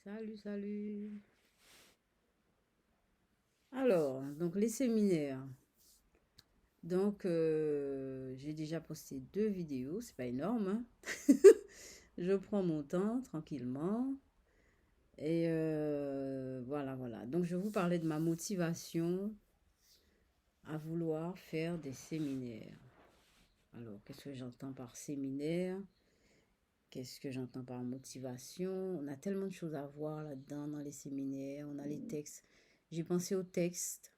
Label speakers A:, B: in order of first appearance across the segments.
A: Salut, salut. Alors, donc les séminaires. Donc, j'ai déjà posté 2 vidéos, c'est pas énorme, hein. Je prends mon temps tranquillement. Et voilà, voilà. Donc, je vais vous parler de ma motivation à vouloir faire des séminaires. Alors, qu'est-ce que j'entends par séminaire? Qu'est-ce que j'entends par motivation? On a tellement de choses à voir là-dedans dans les séminaires. On a les textes. J'ai pensé aux textes.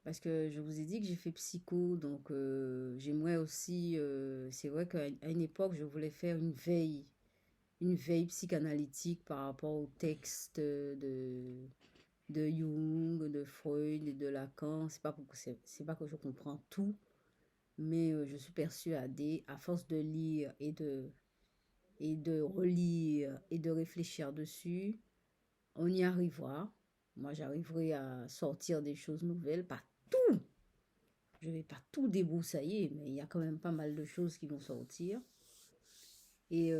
A: Parce que je vous ai dit que j'ai fait psycho, donc j'aimerais aussi, c'est vrai qu'à une époque, je voulais faire une veille psychanalytique par rapport aux textes de Jung, de Freud et de Lacan. C'est pas que je comprends tout, mais je suis persuadée, à force de lire et de relire et de réfléchir dessus, on y arrivera. Moi, j'arriverai à sortir des choses nouvelles, pas tout. Je vais pas tout débroussailler, mais il y a quand même pas mal de choses qui vont sortir. Et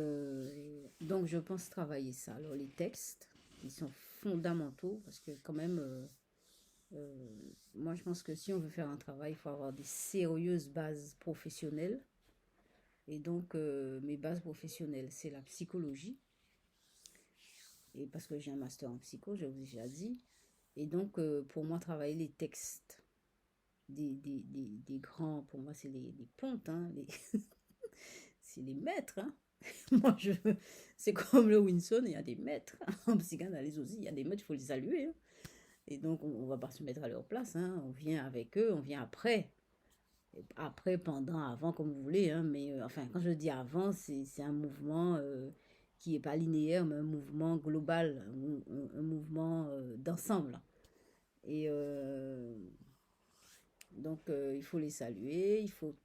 A: donc, je pense travailler ça. Alors, les textes, ils sont fondamentaux parce que quand même, euh, moi, je pense que si on veut faire un travail, il faut avoir des sérieuses bases professionnelles. Et donc, mes bases professionnelles, c'est la psychologie. Et parce que j'ai un master en psycho, je vous ai déjà dit. Et donc, pour moi, travailler les textes des grands, pour moi, c'est les pontes, hein, c'est les maîtres, hein. Moi, c'est comme le Winson, il y a des maîtres. En psychanalyse aussi, il y a des maîtres, il faut les saluer, hein. Et donc, on ne va pas se mettre à leur place, hein. On vient avec eux, on vient après. Après, pendant, avant, comme vous voulez, hein. Mais enfin, quand je dis avant, c'est un mouvement qui n'est pas linéaire, mais un mouvement global, un mouvement d'ensemble. Et donc, il faut les saluer, il faut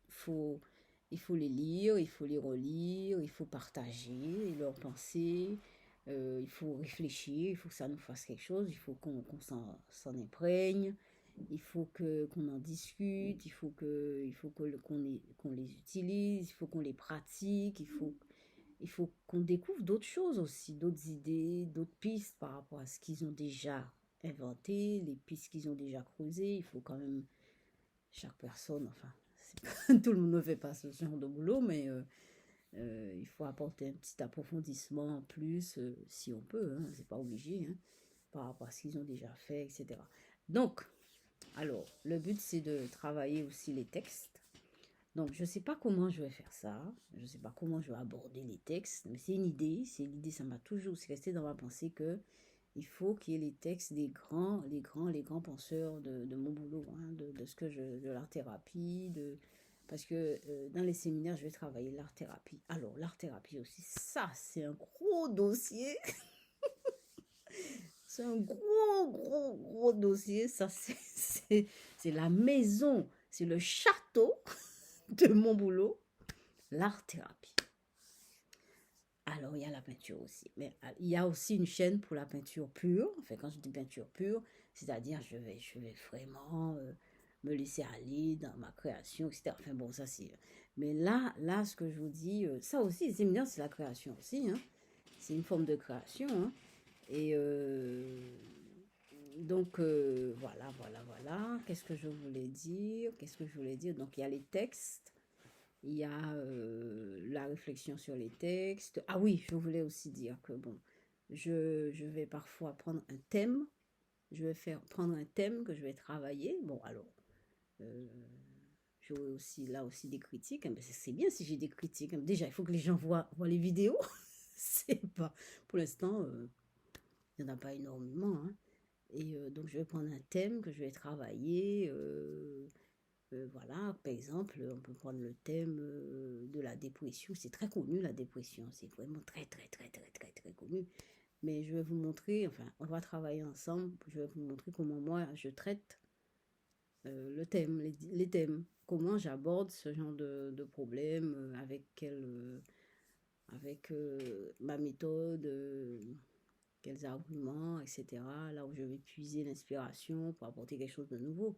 A: les lire, il faut les relire, il faut partager leurs pensées, il faut réfléchir, il faut que ça nous fasse quelque chose, il faut qu'on s'en imprègne, il faut qu'on en discute, qu'on les utilise, il faut qu'on les pratique, il faut qu'on découvre d'autres choses aussi, d'autres idées, d'autres pistes par rapport à ce qu'ils ont déjà inventé, les pistes qu'ils ont déjà creusées. Il faut quand même chaque personne, enfin, tout le monde ne fait pas ce genre de boulot, mais il faut apporter un petit approfondissement en plus, si on peut, hein, c'est pas obligé, hein, par rapport à ce qu'ils ont déjà fait, etc. Donc, alors, le but c'est de travailler aussi les textes. Donc, je ne sais pas comment je vais faire ça, je ne sais pas comment je vais aborder les textes, mais c'est l'idée, ça m'a toujours resté dans ma pensée que il faut qu'il y ait les textes des grands, les grands penseurs de mon boulot, hein, de ce que de l'art-thérapie, parce que dans les séminaires, je vais travailler l'art-thérapie. Alors, l'art-thérapie aussi, ça, c'est un gros dossier. C'est un gros dossier. Ça, c'est la maison, c'est le château de mon boulot, l'art-thérapie. Alors, il y a la peinture aussi. Mais il y a aussi une chaîne pour la peinture pure. Enfin, quand je dis peinture pure, c'est-à-dire je vais vraiment me laisser aller dans ma création, etc. Enfin, bon, ça c'est... Mais là, ce que je vous dis, ça aussi, les séminaires, c'est la création aussi, hein. C'est une forme de création, hein. Et donc, voilà. Qu'est-ce que je voulais dire? Qu'est-ce que je voulais dire? Donc, il y a les textes. Il y a la réflexion sur les textes. Ah oui, je voulais aussi dire que bon, je vais parfois prendre un thème. Je vais prendre un thème que je vais travailler. Bon, alors, euh, j'aurai aussi là aussi des critiques, hein. Mais c'est bien si j'ai des critiques, hein. Déjà, il faut que les gens voient les vidéos. C'est pas, pour l'instant, il n'y en a pas énormément, hein. Et donc, je vais prendre un thème que je vais travailler. Voilà, par exemple, on peut prendre le thème de la dépression. C'est très connu, la dépression. C'est vraiment très connu. Mais je vais vous montrer, enfin, on va travailler ensemble. Je vais vous montrer comment moi, je traite le thème, les thèmes. Comment j'aborde ce genre de problème, avec ma méthode, quels arguments, etc. Là où je vais puiser l'inspiration pour apporter quelque chose de nouveau.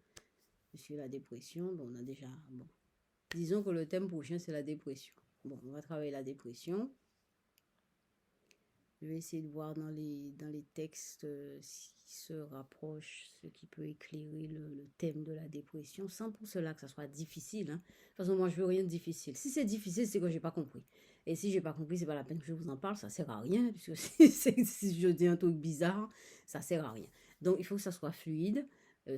A: Sur la dépression, bon, on a déjà... Bon. Disons que le thème prochain, c'est la dépression. Bon, on va travailler la dépression. Je vais essayer de voir dans les textes ce qui se rapproche, ce qui peut éclairer le thème de la dépression, sans pour cela que ça soit difficile. Hein. De toute façon, moi, je veux rien de difficile. Si c'est difficile, c'est que j'ai pas compris. Et si j'ai pas compris, c'est pas la peine que je vous en parle, ça sert à rien, puisque si je dis un truc bizarre, ça sert à rien. Donc, il faut que ça soit fluide,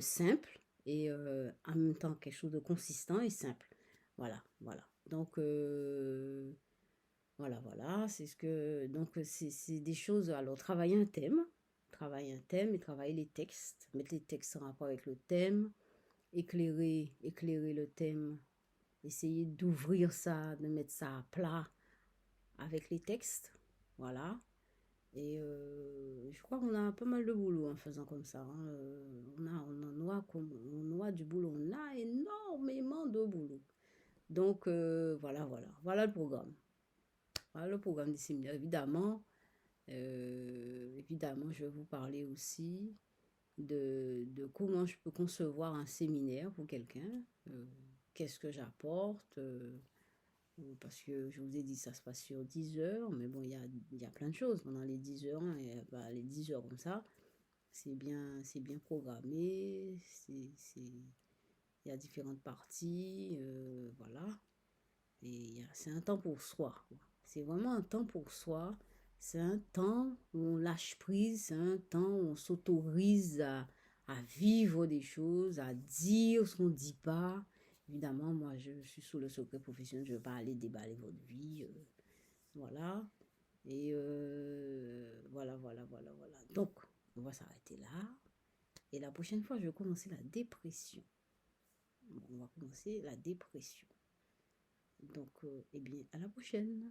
A: simple, et en même temps quelque chose de consistant et simple. Voilà, voilà. Donc, voilà, c'est ce que. Donc, c'est des choses. Alors, travailler un thème et travailler les textes, mettre les textes en rapport avec le thème, éclairer le thème, essayer d'ouvrir ça, de mettre ça à plat avec les textes. Voilà. Et je crois qu'on a pas mal de boulot en faisant comme ça. Hein. On a du boulot, on a énormément de boulot. Donc, voilà le programme. Voilà le programme du séminaire. Évidemment, je vais vous parler aussi de comment je peux concevoir un séminaire pour quelqu'un. Qu'est-ce que j'apporte parce que je vous ai dit ça se passe sur 10 heures, mais bon, il y a plein de choses pendant les 10 heures. Hein, et, bah, les 10 heures comme ça, c'est bien programmé, il y a différentes parties, voilà. Et c'est un temps pour soi. C'est vraiment un temps pour soi. C'est un temps où on lâche prise, c'est un temps où on s'autorise à vivre des choses, à dire ce qu'on ne dit pas. Évidemment, moi, je suis sous le secret professionnel, je ne veux pas aller déballer votre vie. Voilà. Et voilà. Donc, on va s'arrêter là. Et la prochaine fois, je vais commencer la dépression. On va commencer la dépression. Donc, eh bien, à la prochaine.